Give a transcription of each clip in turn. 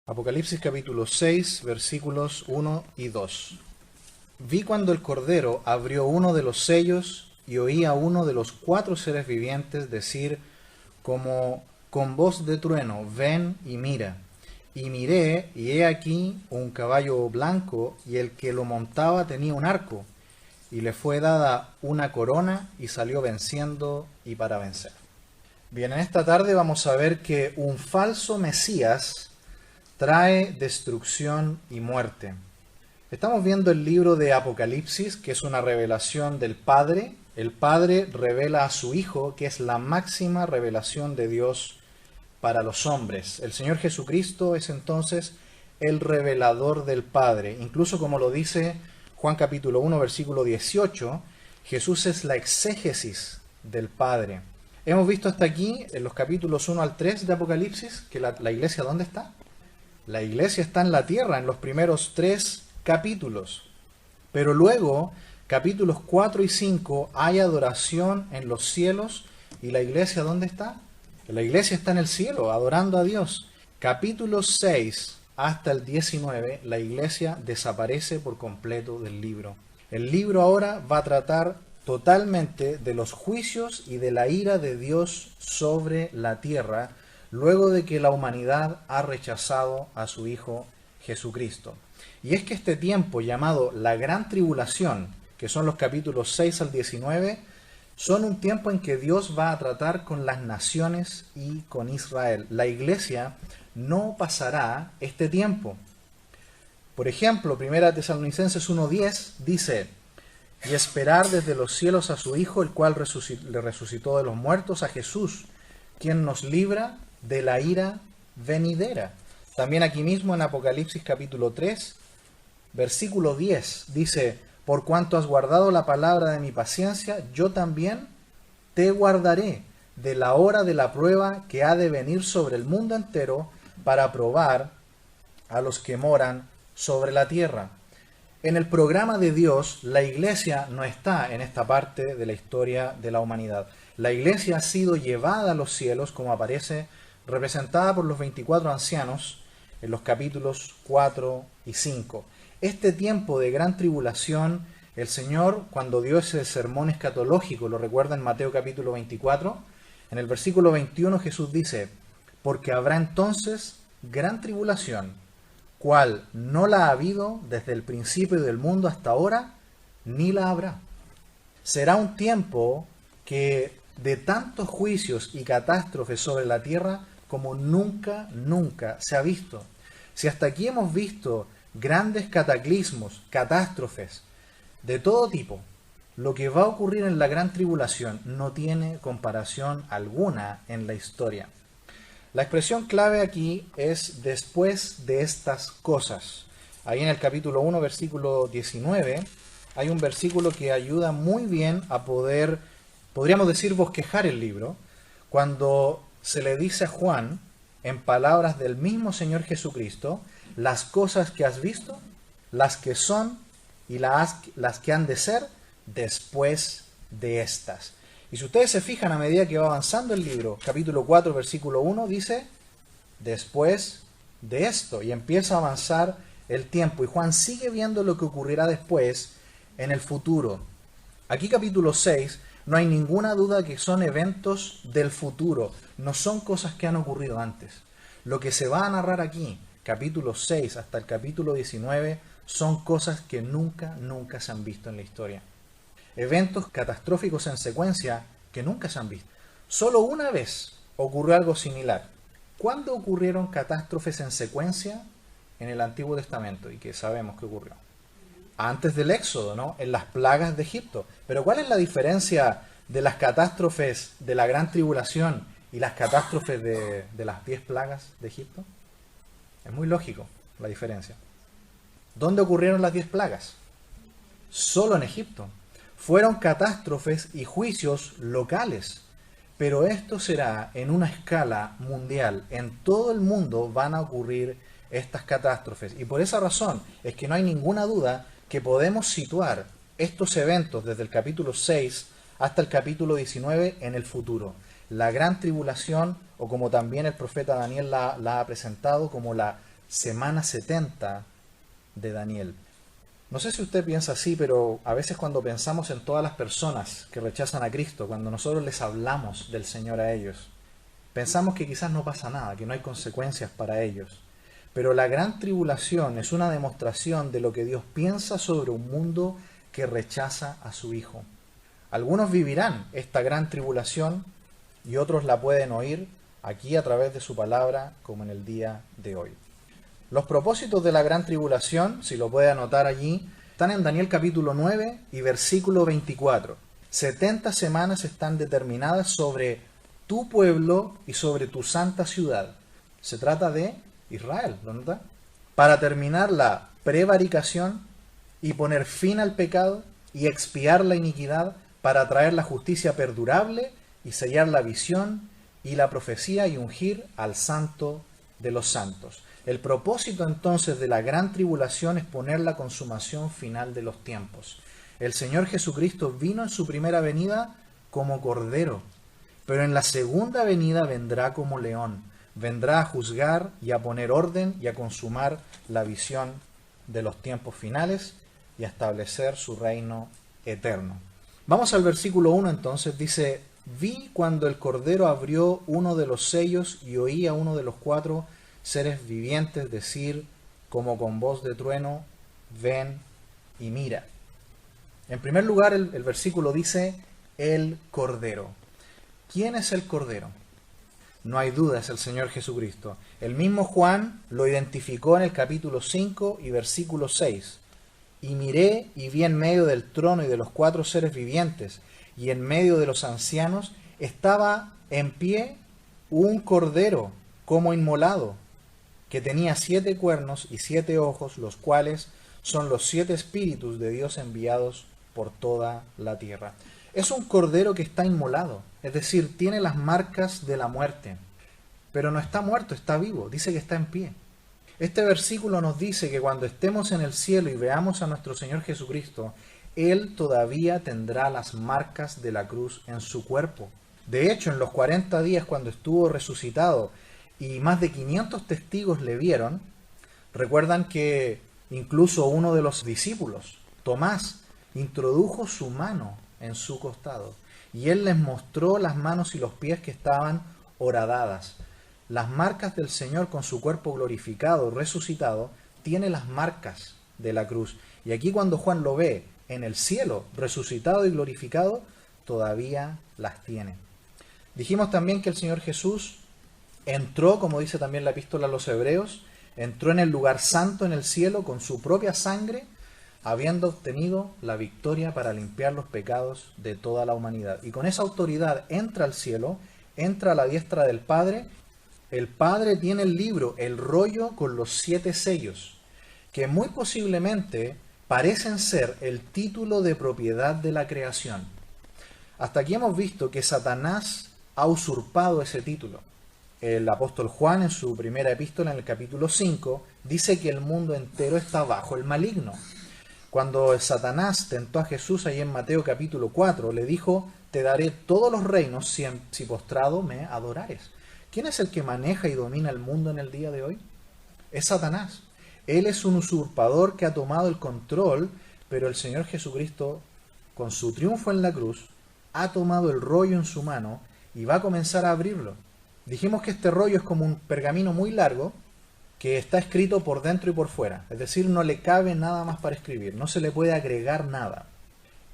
Apocalipsis capítulo 6, versículos 1 y 2. Vi cuando el Cordero abrió uno de los sellos y oí a uno de los cuatro seres vivientes decir como con voz de trueno, ven y mira. Y miré, y he aquí un caballo blanco, y el que lo montaba tenía un arco, y le fue dada una corona, y salió venciendo y para vencer. Bien, en esta tarde vamos a ver que un falso Mesías trae destrucción y muerte. Estamos viendo el libro de Apocalipsis, que es una revelación del Padre. El Padre revela a su Hijo, que es la máxima revelación de Dios para los hombres. El Señor Jesucristo es entonces el revelador del Padre. Incluso como lo dice Juan capítulo 1, versículo 18, Jesús es la exégesis del Padre. Hemos visto hasta aquí, en los capítulos 1 al 3 de Apocalipsis, que la iglesia, ¿dónde está? La iglesia está en la tierra, en los primeros 3 capítulos. Pero luego, capítulos 4 y 5, hay adoración en los cielos. ¿Y la iglesia dónde está? La iglesia está en el cielo, adorando a Dios. Capítulos 6 hasta el 19, la iglesia desaparece por completo del libro. El libro ahora va a tratar totalmente de los juicios y de la ira de Dios sobre la tierra, luego de que la humanidad ha rechazado a su Hijo Jesucristo. Y es que este tiempo llamado la Gran Tribulación, que son los capítulos 6 al 19, son un tiempo en que Dios va a tratar con las naciones y con Israel. La iglesia no pasará este tiempo. Por ejemplo, 1 Tesalonicenses 1:10 dice, y esperar desde los cielos a su Hijo, el cual le resucitó de los muertos, a Jesús, quien nos libra de la ira venidera. También aquí mismo en Apocalipsis capítulo 3, versículo 10, dice, por cuanto has guardado la palabra de mi paciencia, yo también te guardaré de la hora de la prueba que ha de venir sobre el mundo entero para probar a los que moran sobre la tierra. En el programa de Dios, la iglesia no está en esta parte de la historia de la humanidad. La iglesia ha sido llevada a los cielos, como aparece representada por los 24 ancianos en los capítulos 4 y 5. Este tiempo de gran tribulación, el Señor, cuando dio ese sermón escatológico, lo recuerda en Mateo capítulo 24, en el versículo 21 Jesús dice, porque habrá entonces gran tribulación, cual no la ha habido desde el principio del mundo hasta ahora, ni la habrá. Será un tiempo que de tantos juicios y catástrofes sobre la tierra como nunca se ha visto. Si hasta aquí hemos visto grandes cataclismos, catástrofes de todo tipo, lo que va a ocurrir en la gran tribulación no tiene comparación alguna en la historia. La expresión clave aquí es después de estas cosas. Ahí en el capítulo 1, versículo 19, hay un versículo que ayuda muy bien a poder, podríamos decir, bosquejar el libro, cuando se le dice a Juan, en palabras del mismo Señor Jesucristo, las cosas que has visto, las que son y las que han de ser después de estas. Y si ustedes se fijan a medida que va avanzando el libro, capítulo 4, versículo 1, dice, después de esto, y empieza a avanzar el tiempo. Y Juan sigue viendo lo que ocurrirá después en el futuro. Aquí capítulo 6, no hay ninguna duda que son eventos del futuro, no son cosas que han ocurrido antes. Lo que se va a narrar aquí, capítulo 6 hasta el capítulo 19, son cosas que nunca se han visto en la historia. Eventos catastróficos en secuencia que nunca se han visto. Solo una vez ocurrió algo similar. ¿Cuándo ocurrieron catástrofes en secuencia en el Antiguo Testamento? Y que sabemos que ocurrió. Antes del Éxodo, ¿no? En las plagas de Egipto. Pero ¿cuál es la diferencia de las catástrofes de la Gran Tribulación y las catástrofes de las 10 plagas de Egipto? Es muy lógico la diferencia. ¿Dónde ocurrieron las 10 plagas? Solo en Egipto. Fueron catástrofes y juicios locales, pero esto será en una escala mundial. En todo el mundo van a ocurrir estas catástrofes. Y por esa razón es que no hay ninguna duda que podemos situar estos eventos desde el capítulo 6 hasta el capítulo 19 en el futuro. La gran tribulación, o como también el profeta Daniel la ha presentado, como la semana 70 de Daniel. No sé si usted piensa así, pero a veces cuando pensamos en todas las personas que rechazan a Cristo, cuando nosotros les hablamos del Señor a ellos, pensamos que quizás no pasa nada, que no hay consecuencias para ellos. Pero la gran tribulación es una demostración de lo que Dios piensa sobre un mundo que rechaza a su Hijo. Algunos vivirán esta gran tribulación y otros la pueden oír aquí a través de su palabra, como en el día de hoy. Los propósitos de la gran tribulación, si lo puede anotar allí, están en Daniel capítulo 9 y versículo 24. 70 semanas están determinadas sobre tu pueblo y sobre tu santa ciudad. Se trata de Israel, ¿lo nota? Para terminar la prevaricación y poner fin al pecado y expiar la iniquidad, para traer la justicia perdurable y sellar la visión y la profecía y ungir al santo de los santos. El propósito entonces de la gran tribulación es poner la consumación final de los tiempos. El Señor Jesucristo vino en su primera venida como cordero, pero en la segunda venida vendrá como león. Vendrá a juzgar y a poner orden y a consumar la visión de los tiempos finales y a establecer su reino eterno. Vamos al versículo 1 entonces, dice: vi cuando el Cordero abrió uno de los sellos y oí a uno de los 4 seres vivientes decir, como con voz de trueno, ven y mira. En primer lugar, el versículo dice, el Cordero. ¿Quién es el Cordero? No hay duda, es el Señor Jesucristo. El mismo Juan lo identificó en el capítulo 5 y versículo 6. Y miré y vi en medio del trono y de los 4 seres vivientes, y en medio de los ancianos, estaba en pie un cordero como inmolado, que tenía 7 cuernos y 7 ojos, los cuales son los 7 espíritus de Dios enviados por toda la tierra. Es un cordero que está inmolado, es decir, tiene las marcas de la muerte, pero no está muerto, está vivo, dice que está en pie. Este versículo nos dice que cuando estemos en el cielo y veamos a nuestro Señor Jesucristo, Él todavía tendrá las marcas de la cruz en su cuerpo. De hecho, en los 40 días cuando estuvo resucitado y más de 500 testigos le vieron, recuerdan que incluso uno de los discípulos, Tomás, introdujo su mano en su costado y Él les mostró las manos y los pies que estaban horadadas. Las marcas del Señor con su cuerpo glorificado, resucitado, tiene las marcas de la cruz. Y aquí cuando Juan lo ve en el cielo, resucitado y glorificado, todavía las tiene. Dijimos también que el Señor Jesús entró, como dice también la epístola a los Hebreos, entró en el lugar santo en el cielo con su propia sangre, habiendo obtenido la victoria para limpiar los pecados de toda la humanidad. Y con esa autoridad entra al cielo, entra a la diestra del Padre. El Padre tiene el libro, el rollo con los 7 sellos, que muy posiblemente parecen ser el título de propiedad de la creación. Hasta aquí hemos visto que Satanás ha usurpado ese título. El apóstol Juan en su primera epístola, en el capítulo 5, dice que el mundo entero está bajo el maligno. Cuando Satanás tentó a Jesús ahí en Mateo capítulo 4, le dijo, te daré todos los reinos si postrado me adorares. ¿Quién es el que maneja y domina el mundo en el día de hoy? Es Satanás. Él es un usurpador que ha tomado el control, pero el Señor Jesucristo, con su triunfo en la cruz, ha tomado el rollo en su mano y va a comenzar a abrirlo. Dijimos que este rollo es como un pergamino muy largo que está escrito por dentro y por fuera. Es decir, no le cabe nada más para escribir, no se le puede agregar nada.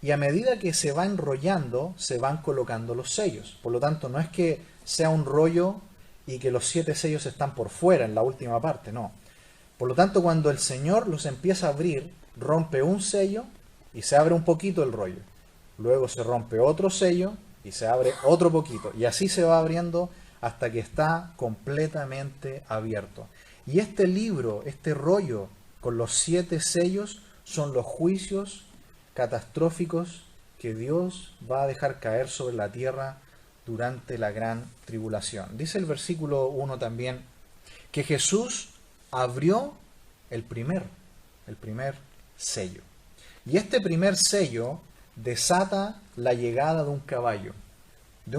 Y a medida que se va enrollando, se van colocando los sellos. Por lo tanto, no es que sea un rollo y que los 7 sellos están por fuera en la última parte, no. Por lo tanto, cuando el Señor los empieza a abrir, rompe un sello y se abre un poquito el rollo. Luego se rompe otro sello y se abre otro poquito. Y así se va abriendo hasta que está completamente abierto. Y este libro, este rollo con los 7 sellos, son los juicios catastróficos que Dios va a dejar caer sobre la tierra durante la gran tribulación. Dice el versículo 1 también que Jesús abrió el primer sello. Y este primer sello desata la llegada de un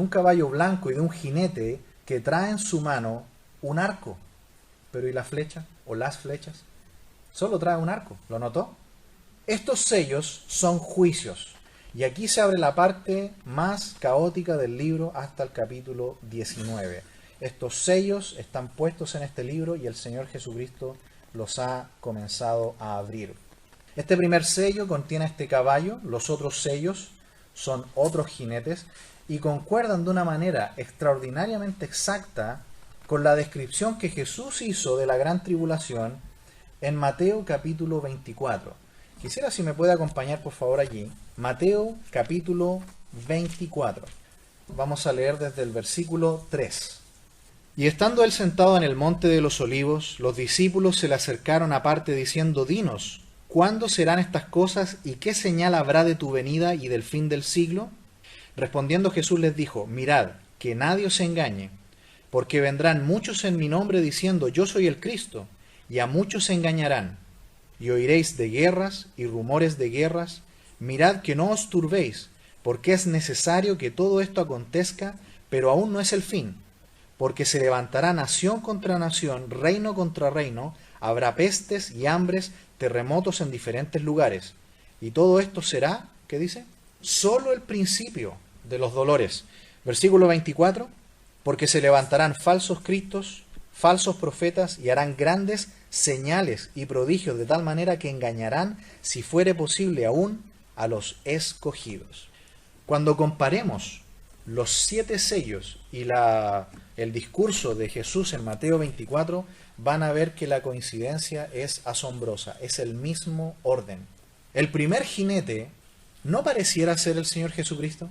caballo blanco y de un jinete que trae en su mano un arco. Pero ¿y la flecha? o las flechas? Solo trae un arco, ¿lo notó? Estos sellos son juicios. Y aquí se abre la parte más caótica del libro hasta el capítulo 19. Estos sellos están puestos en este libro y el Señor Jesucristo los ha comenzado a abrir. Este primer sello contiene este caballo, los otros sellos son otros jinetes y concuerdan de una manera extraordinariamente exacta con la descripción que Jesús hizo de la gran tribulación en Mateo capítulo 24. Quisiera si me puede acompañar por favor allí. Mateo capítulo 24. Vamos a leer desde el versículo 3. Y estando él sentado en el monte de los olivos, los discípulos se le acercaron aparte diciendo: Dinos, ¿cuándo serán estas cosas y qué señal habrá de tu venida y del fin del siglo? Respondiendo Jesús les dijo: Mirad, que nadie os engañe, porque vendrán muchos en mi nombre diciendo: Yo soy el Cristo, y a muchos se engañarán. Y oiréis de guerras y rumores de guerras. Mirad que no os turbéis, porque es necesario que todo esto acontezca, pero aún no es el fin. Porque se levantará nación contra nación, reino contra reino, habrá pestes y hambres, terremotos en diferentes lugares. Y todo esto será, ¿qué dice? Solo el principio de los dolores. Versículo 24. Porque se levantarán falsos cristos, falsos profetas, y harán grandes señales y prodigios, de tal manera que engañarán, si fuere posible aún, a los escogidos. Cuando comparemos los 7 sellos y el discurso de Jesús en Mateo 24, van a ver que la coincidencia es asombrosa, es el mismo orden. El primer jinete no pareciera ser el Señor Jesucristo,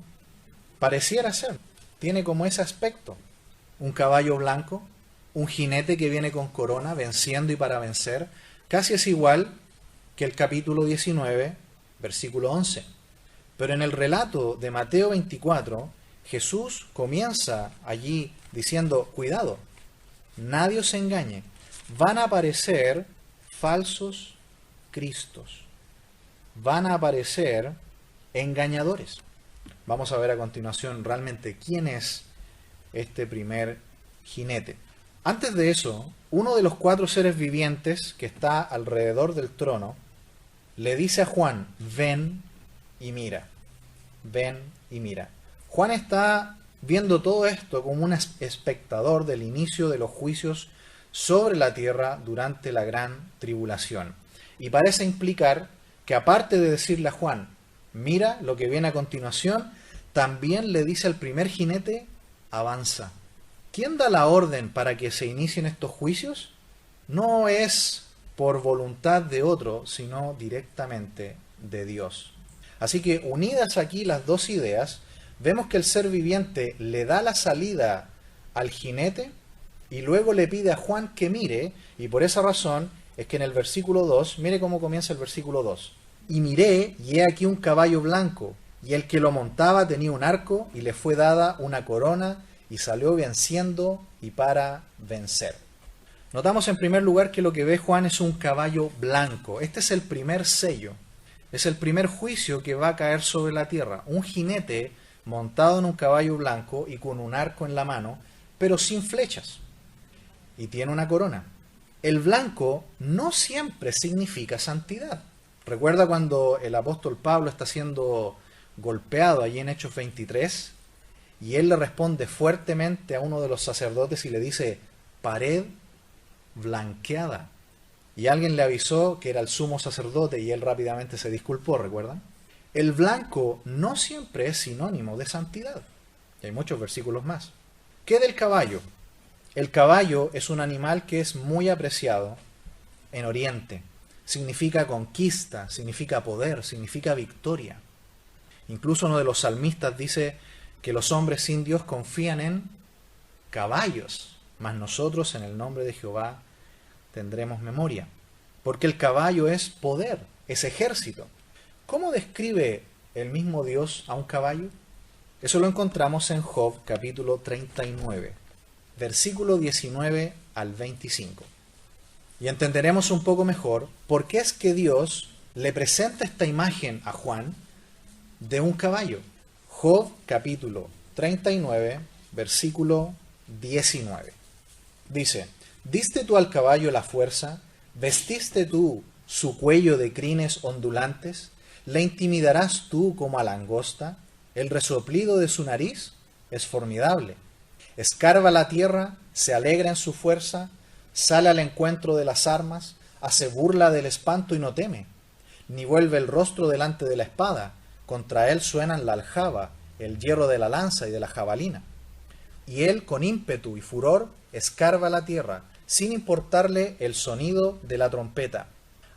pareciera ser, tiene como ese aspecto, un caballo blanco, un jinete que viene con corona, venciendo y para vencer, casi es igual que el capítulo 19, versículo 11. Pero en el relato de Mateo 24, Jesús comienza allí diciendo: cuidado, nadie os engañe, van a aparecer falsos cristos, van a aparecer engañadores. Vamos a ver a continuación realmente quién es este primer jinete. Antes de eso, uno de los 4 seres vivientes que está alrededor del trono le dice a Juan: ven y mira, ven y mira. Juan está viendo todo esto como un espectador del inicio de los juicios sobre la tierra durante la gran tribulación. Y parece implicar que, aparte de decirle a Juan: mira lo que viene a continuación, también le dice al primer jinete: avanza. ¿Quién da la orden para que se inicien estos juicios? No es por voluntad de otro, sino directamente de Dios. Así que, unidas aquí las dos ideas, vemos que el ser viviente le da la salida al jinete y luego le pide a Juan que mire, y por esa razón es que en el versículo 2, mire cómo comienza el versículo 2. Y miré, y he aquí un caballo blanco, y el que lo montaba tenía un arco, y le fue dada una corona, y salió venciendo y para vencer. Notamos en primer lugar que lo que ve Juan es un caballo blanco. Este es el primer sello. Es el primer juicio que va a caer sobre la tierra. Un jinete montado en un caballo blanco y con un arco en la mano, pero sin flechas. Y tiene una corona. El blanco no siempre significa santidad. Recuerda cuando el apóstol Pablo está siendo golpeado allí en Hechos 23, y él le responde fuertemente a uno de los sacerdotes y le dice: pared blanqueada. Y alguien le avisó que era el sumo sacerdote y él rápidamente se disculpó, ¿recuerdan? El blanco no siempre es sinónimo de santidad. Y hay muchos versículos más. ¿Qué del caballo? El caballo es un animal que es muy apreciado en Oriente. Significa conquista, significa poder, significa victoria. Incluso uno de los salmistas dice que los hombres sin Dios confían en caballos, mas nosotros en el nombre de Jehová tendremos memoria. Porque el caballo es poder, es ejército. ¿Cómo describe el mismo Dios a un caballo? Eso lo encontramos en Job capítulo 39, versículo 19 al 25. Y entenderemos un poco mejor por qué es que Dios le presenta esta imagen a Juan de un caballo. Job capítulo 39, versículo 19. Dice: ¿diste tú al caballo la fuerza ¿Vestiste tú su cuello de crines ondulantes? ¿Le intimidarás tú como a langosta? El resoplido de su nariz es formidable. Escarba la tierra, se alegra en su fuerza, sale al encuentro de las armas, hace burla del espanto y no teme, ni vuelve el rostro delante de la espada. Contra él suenan la aljaba, el hierro de la lanza y de la jabalina. Y él con ímpetu y furor escarba la tierra, sin importarle el sonido de la trompeta.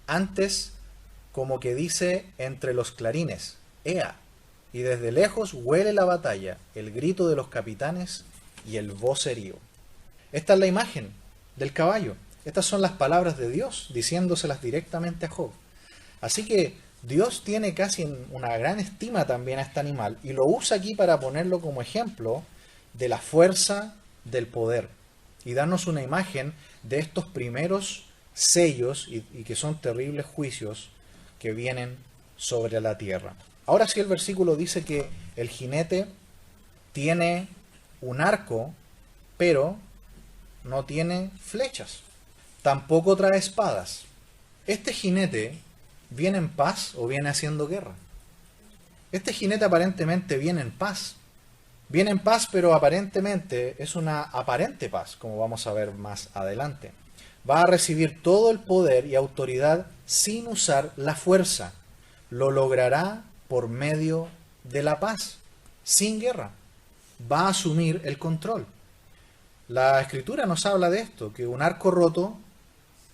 Antes, como que dice entre los clarines, ¡Ea! Y desde lejos huele la batalla, el grito de los capitanes y el vocerío. Esta es la imagen del caballo. Estas son las palabras de Dios, diciéndoselas directamente a Job. Así que Dios tiene casi una gran estima también a este animal y lo usa aquí para ponerlo como ejemplo de la fuerza del poder y darnos una imagen de estos primeros sellos y que son terribles juicios que vienen sobre la tierra. Ahora sí, el versículo dice que el jinete tiene un arco, pero no tiene flechas. Tampoco trae espadas. Este jinete viene en paz o viene haciendo guerra. Este jinete aparentemente viene en paz. Viene en paz, pero aparentemente es una aparente paz, como vamos a ver más adelante. Va a recibir todo el poder y autoridad sin usar la fuerza. Lo logrará por medio de la paz, sin guerra. Va a asumir el control. La Escritura nos habla de esto, que un arco roto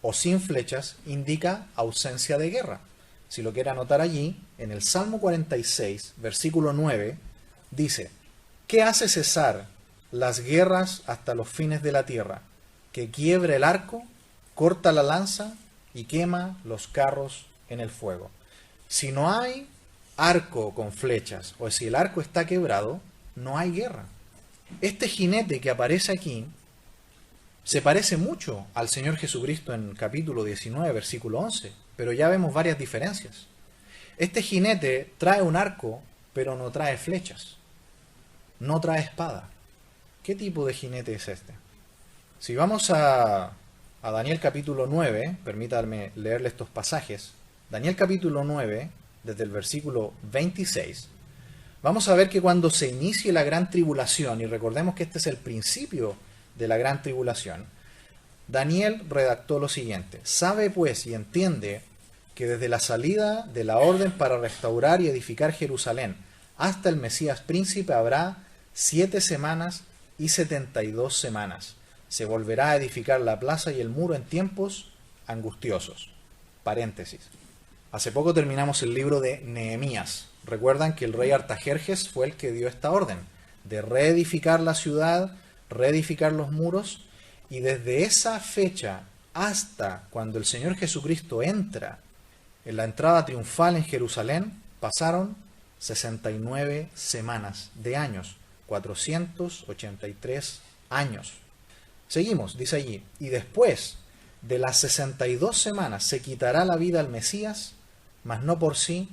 o sin flechas indica ausencia de guerra. Si lo quiere anotar allí, en el Salmo 46, versículo 9, dice: ¿qué hace cesar las guerras hasta los fines de la tierra? Que quiebra el arco, corta la lanza y quema los carros en el fuego. Si no hay arco con flechas, o si el arco está quebrado, no hay guerra. Este jinete que aparece aquí se parece mucho al Señor Jesucristo en capítulo 19, versículo 11, pero ya vemos varias diferencias. Este jinete trae un arco, pero no trae flechas. No trae espada. ¿Qué tipo de jinete es este? Si vamos a Daniel capítulo 9, permítanme leerle estos pasajes. Daniel capítulo 9, desde el versículo 26, vamos a ver que cuando se inicie la gran tribulación, y recordemos que este es el principio de la gran tribulación, Daniel redactó lo siguiente: sabe pues y entiende que desde la salida de la orden para restaurar y edificar Jerusalén hasta el Mesías príncipe habrá 7 semanas y 72 semanas. Se volverá a edificar la plaza y el muro en tiempos angustiosos. Paréntesis. Hace poco terminamos el libro de Nehemías. Recuerdan que el rey Artajerjes fue el que dio esta orden de reedificar la ciudad, reedificar los muros, y desde esa fecha hasta cuando el Señor Jesucristo entra en la entrada triunfal en Jerusalén, pasaron 69 semanas de años, 483 años. Seguimos, dice allí: y después de las 62 semanas se quitará la vida al Mesías, mas no por sí,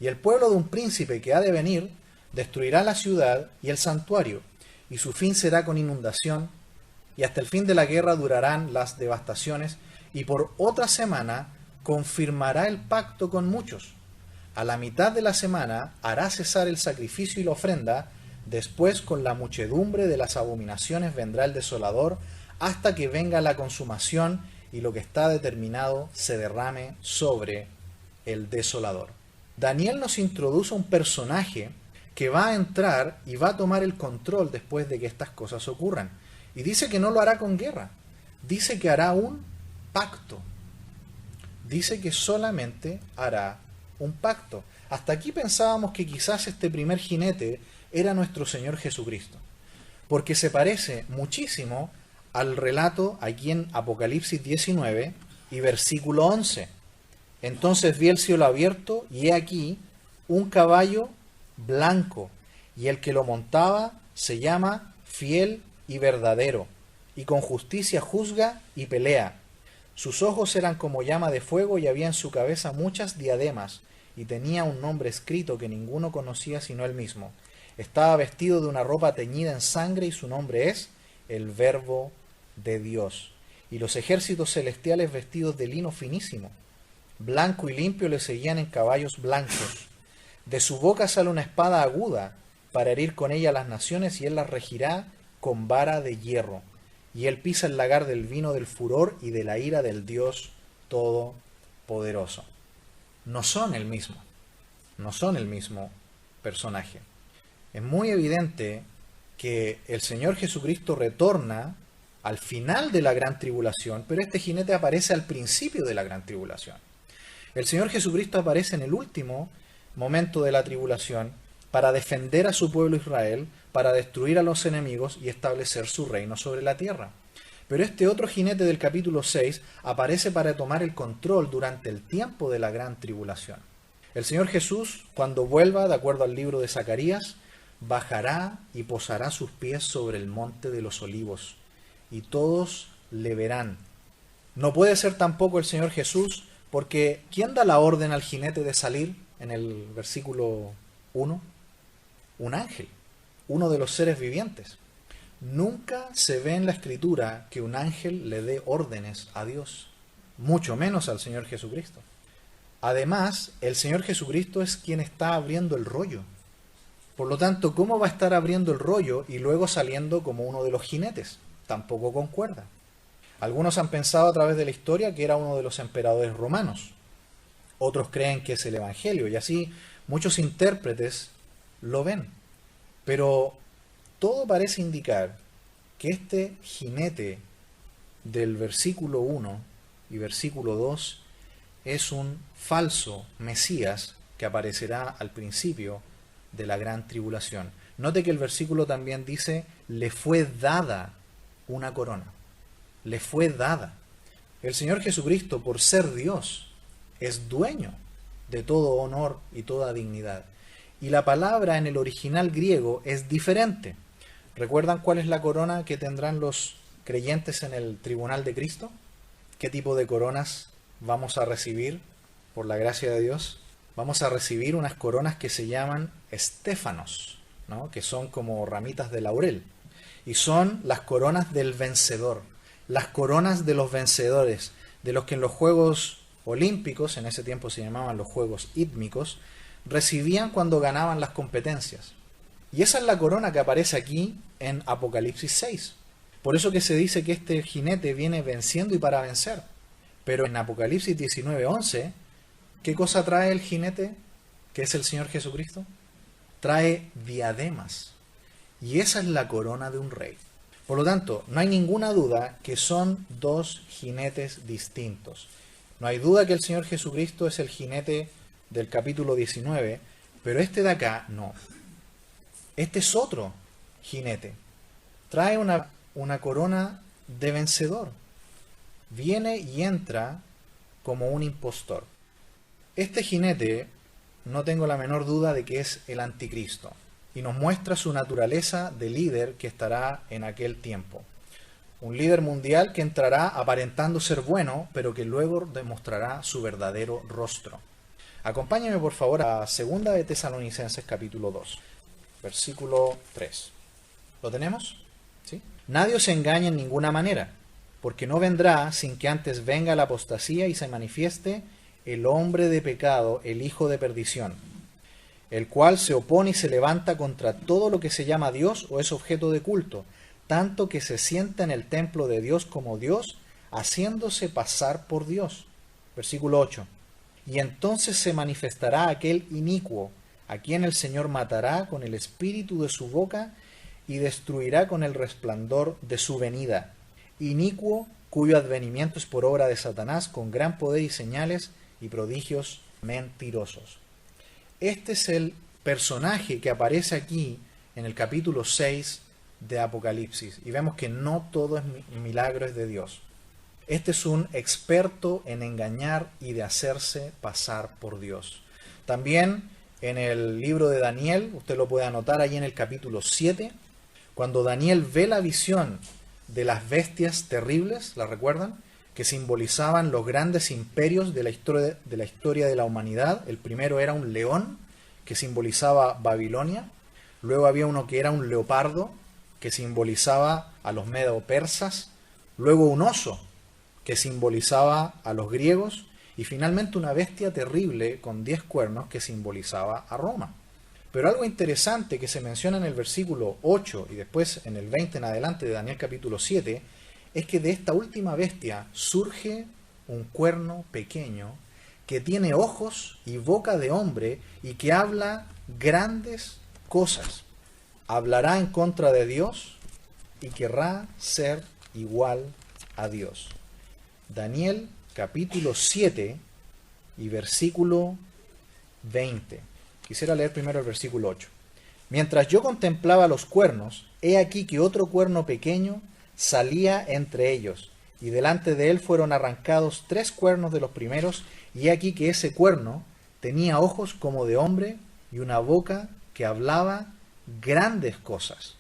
y el pueblo de un príncipe que ha de venir destruirá la ciudad y el santuario, y su fin será con inundación, y hasta el fin de la guerra durarán las devastaciones, y por otra semana confirmará el pacto con muchos. A la mitad de la semana hará cesar el sacrificio y la ofrenda, después con la muchedumbre de las abominaciones vendrá el desolador, hasta que venga la consumación y lo que está determinado se derrame sobre el desolador. Daniel nos introduce un personaje que va a entrar y va a tomar el control después de que estas cosas ocurran. Y dice que no lo hará con guerra. Dice que hará un pacto. Dice que solamente hará un pacto. Hasta aquí pensábamos que quizás este primer jinete era nuestro Señor Jesucristo, porque se parece muchísimo al relato aquí en Apocalipsis 19 y versículo 11. Entonces vi el cielo abierto y he aquí un caballo blanco, y el que lo montaba se llama Fiel y Verdadero, y con justicia juzga y pelea. Sus ojos eran como llama de fuego y había en su cabeza muchas diademas, y tenía un nombre escrito que ninguno conocía sino él mismo. Estaba vestido de una ropa teñida en sangre y su nombre es el Verbo de Dios. y los ejércitos celestiales vestidos de lino finísimo, blanco y limpio, le seguían en caballos blancos. De su boca sale una espada aguda para herir con ella a las naciones, y él las regirá con vara de hierro. Y él pisa el lagar del vino del furor y de la ira del Dios Todopoderoso. No son el mismo personaje. Es muy evidente que el Señor Jesucristo retorna al final de la gran tribulación, pero este jinete aparece al principio de la gran tribulación. El Señor Jesucristo aparece en el último momento de la tribulación para defender a su pueblo Israel, para destruir a los enemigos y establecer su reino sobre la tierra. Pero este otro jinete del capítulo 6 aparece para tomar el control durante el tiempo de la gran tribulación. El Señor Jesús, cuando vuelva, de acuerdo al libro de Zacarías, bajará y posará sus pies sobre el monte de los olivos, y todos le verán. No puede ser tampoco el Señor Jesús, porque ¿quién da la orden al jinete de salir en el versículo 1? Un ángel, uno de los seres vivientes. Nunca se ve en la Escritura que un ángel le dé órdenes a Dios, mucho menos al Señor Jesucristo. Además, el Señor Jesucristo es quien está abriendo el rollo. Por lo tanto, ¿cómo va a estar abriendo el rollo y luego saliendo como uno de los jinetes? Tampoco concuerda. Algunos han pensado a través de la historia que era uno de los emperadores romanos. Otros creen que es el Evangelio, y así muchos intérpretes lo ven. Pero todo parece indicar que este jinete del versículo 1 y versículo 2 es un falso Mesías que aparecerá al principio de la gran tribulación. Note que el versículo también dice, le fue dada una corona. Le fue dada. El Señor Jesucristo, por ser Dios, es dueño de todo honor y toda dignidad. Y la palabra en el original griego es diferente. ¿Recuerdan cuál es la corona que tendrán los creyentes en el tribunal de Cristo? ¿Qué tipo de coronas vamos a recibir por la gracia de Dios? Vamos a recibir unas coronas que se llaman estéfanos, ¿no? Que son como ramitas de laurel. Y son las coronas del vencedor, las coronas de los vencedores, de los que en los Juegos Olímpicos, en ese tiempo se llamaban los Juegos Ítmicos, recibían cuando ganaban las competencias. Y esa es la corona que aparece aquí en Apocalipsis 6. Por eso que se dice que este jinete viene venciendo y para vencer. Pero en Apocalipsis 19:11, ¿qué cosa trae el jinete, que es el Señor Jesucristo? Trae diademas. Y esa es la corona de un rey. Por lo tanto, no hay ninguna duda que son dos jinetes distintos. No hay duda que el Señor Jesucristo es el jinete del capítulo 19, pero este de acá no. Este es otro jinete. Trae una corona de vencedor. Viene y entra como un impostor. Este jinete, no tengo la menor duda de que es el anticristo, y nos muestra su naturaleza de líder que estará en aquel tiempo. Un líder mundial que entrará aparentando ser bueno, pero que luego demostrará su verdadero rostro. Acompáñame por favor a 2 de Tesalonicenses capítulo 2, versículo 3. ¿Lo tenemos? ¿Sí? Nadie os engañe en ninguna manera, porque no vendrá sin que antes venga la apostasía y se manifieste el hombre de pecado, el hijo de perdición, el cual se opone y se levanta contra todo lo que se llama Dios o es objeto de culto, tanto que se sienta en el templo de Dios como Dios, haciéndose pasar por Dios. Versículo 8. Y entonces se manifestará aquel inicuo, a quien el Señor matará con el espíritu de su boca y destruirá con el resplandor de su venida. Inicuo, cuyo advenimiento es por obra de Satanás, con gran poder y señales y prodigios mentirosos. Este es el personaje que aparece aquí en el capítulo 6 de Apocalipsis. Y vemos que no todo es milagro es de Dios. Este es un experto en engañar y de hacerse pasar por Dios. También en el libro de Daniel, usted lo puede anotar ahí en el capítulo 7, cuando Daniel ve la visión de las bestias terribles, ¿la recuerdan? Que simbolizaban los grandes imperios de la historia de la humanidad. El primero era un león, que simbolizaba Babilonia. Luego había uno que era un leopardo, que simbolizaba a los medo-persas. Luego un oso, que simbolizaba a los griegos, y finalmente una bestia terrible con 10 cuernos que simbolizaba a Roma. Pero algo interesante que se menciona en el versículo 8 y después en el 20 en adelante de Daniel capítulo 7, es que de esta última bestia surge un cuerno pequeño que tiene ojos y boca de hombre y que habla grandes cosas. Hablará en contra de Dios y querrá ser igual a Dios. Daniel capítulo 7 y versículo 20. Quisiera leer primero el versículo 8. Mientras yo contemplaba los cuernos, he aquí que otro cuerno pequeño salía entre ellos, y delante de él fueron arrancados 3 cuernos de los primeros, y he aquí que ese cuerno tenía ojos como de hombre y una boca que hablaba grandes cosas.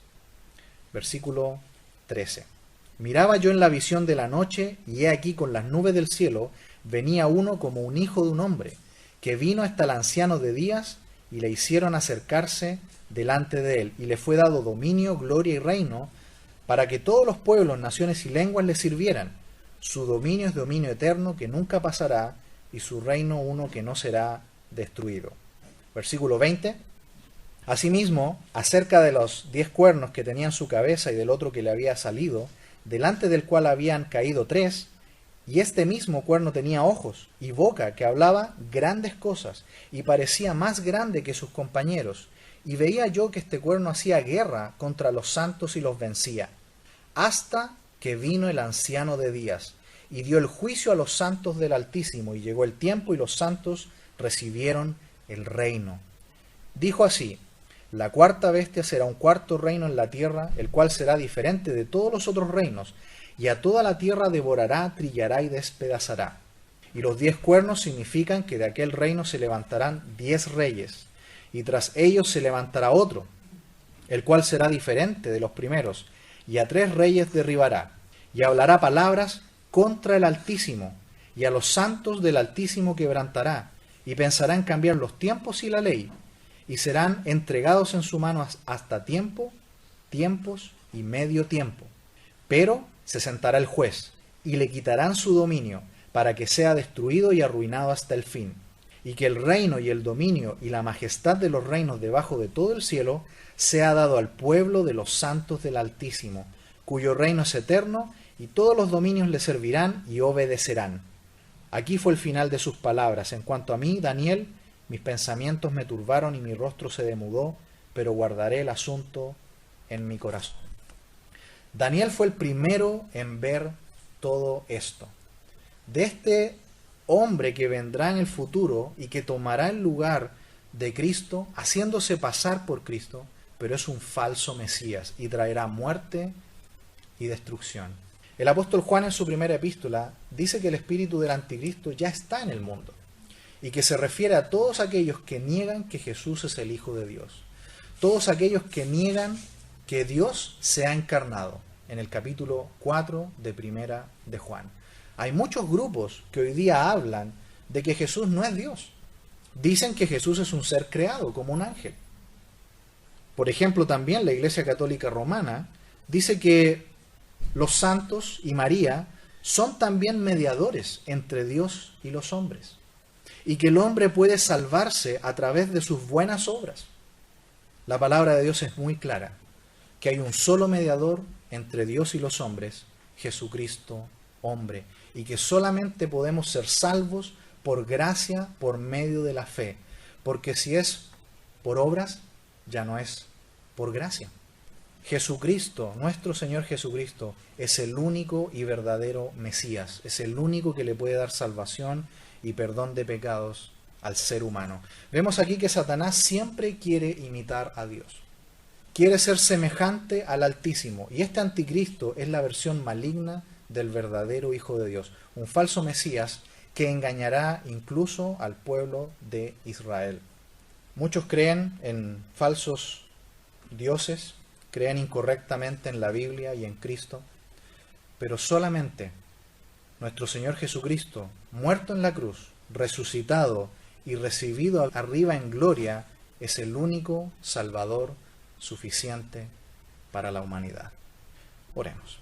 Versículo 13. Miraba yo en la visión de la noche, y he aquí con las nubes del cielo venía uno como un hijo de un hombre, que vino hasta el anciano de días, y le hicieron acercarse delante de él, y le fue dado dominio, gloria y reino, para que todos los pueblos, naciones y lenguas le sirvieran. Su dominio es dominio eterno que nunca pasará, y su reino uno que no será destruido. Versículo 20. Asimismo, acerca de los 10 cuernos que tenía en su cabeza y del otro que le había salido, delante del cual habían caído 3, y este mismo cuerno tenía ojos y boca que hablaba grandes cosas, y parecía más grande que sus compañeros, y veía yo que este cuerno hacía guerra contra los santos y los vencía, hasta que vino el anciano de días, y dio el juicio a los santos del Altísimo, y llegó el tiempo y los santos recibieron el reino. Dijo así: la cuarta bestia será un cuarto reino en la tierra, el cual será diferente de todos los otros reinos, y a toda la tierra devorará, trillará y despedazará. Y los 10 cuernos significan que de aquel reino se levantarán 10 reyes, y tras ellos se levantará otro, el cual será diferente de los primeros, y a 3 reyes derribará, y hablará palabras contra el Altísimo, y a los santos del Altísimo quebrantará, y pensará en cambiar los tiempos y la ley, y serán entregados en su mano hasta tiempo, tiempos y medio tiempo. Pero se sentará el juez, y le quitarán su dominio, para que sea destruido y arruinado hasta el fin, y que el reino y el dominio y la majestad de los reinos debajo de todo el cielo sea dado al pueblo de los santos del Altísimo, cuyo reino es eterno, y todos los dominios le servirán y obedecerán. Aquí fue el final de sus palabras. En cuanto a mí, Daniel, mis pensamientos me turbaron y mi rostro se demudó, pero guardaré el asunto en mi corazón. Daniel fue el primero en ver todo esto. De este hombre que vendrá en el futuro y que tomará el lugar de Cristo, haciéndose pasar por Cristo, pero es un falso Mesías y traerá muerte y destrucción. El apóstol Juan en su primera epístola dice que el espíritu del anticristo ya está en el mundo y que se refiere a todos aquellos que niegan que Jesús es el Hijo de Dios, todos aquellos que niegan que Dios se ha encarnado, en el capítulo 4 de Primera de Juan. Hay muchos grupos que hoy día hablan de que Jesús no es Dios. Dicen que Jesús es un ser creado, como un ángel. Por ejemplo, también la Iglesia Católica Romana dice que los santos y María son también mediadores entre Dios y los hombres, y que el hombre puede salvarse a través de sus buenas obras. La palabra de Dios es muy clara, que hay un solo mediador entre Dios y los hombres, Jesucristo, hombre, y que solamente podemos ser salvos por gracia, por medio de la fe, porque si es por obras, ya no es por gracia. Jesucristo, nuestro Señor Jesucristo, es el único y verdadero Mesías, es el único que le puede dar salvación y perdón de pecados al ser humano. Vemos aquí que Satanás siempre quiere imitar a Dios. Quiere ser semejante al Altísimo, y este anticristo es la versión maligna del verdadero Hijo de Dios, un falso Mesías que engañará incluso al pueblo de Israel. Muchos creen en falsos dioses, creen incorrectamente en la Biblia y en Cristo, pero solamente nuestro Señor Jesucristo, muerto en la cruz, resucitado y recibido arriba en gloria, es el único Salvador suficiente para la humanidad. Oremos.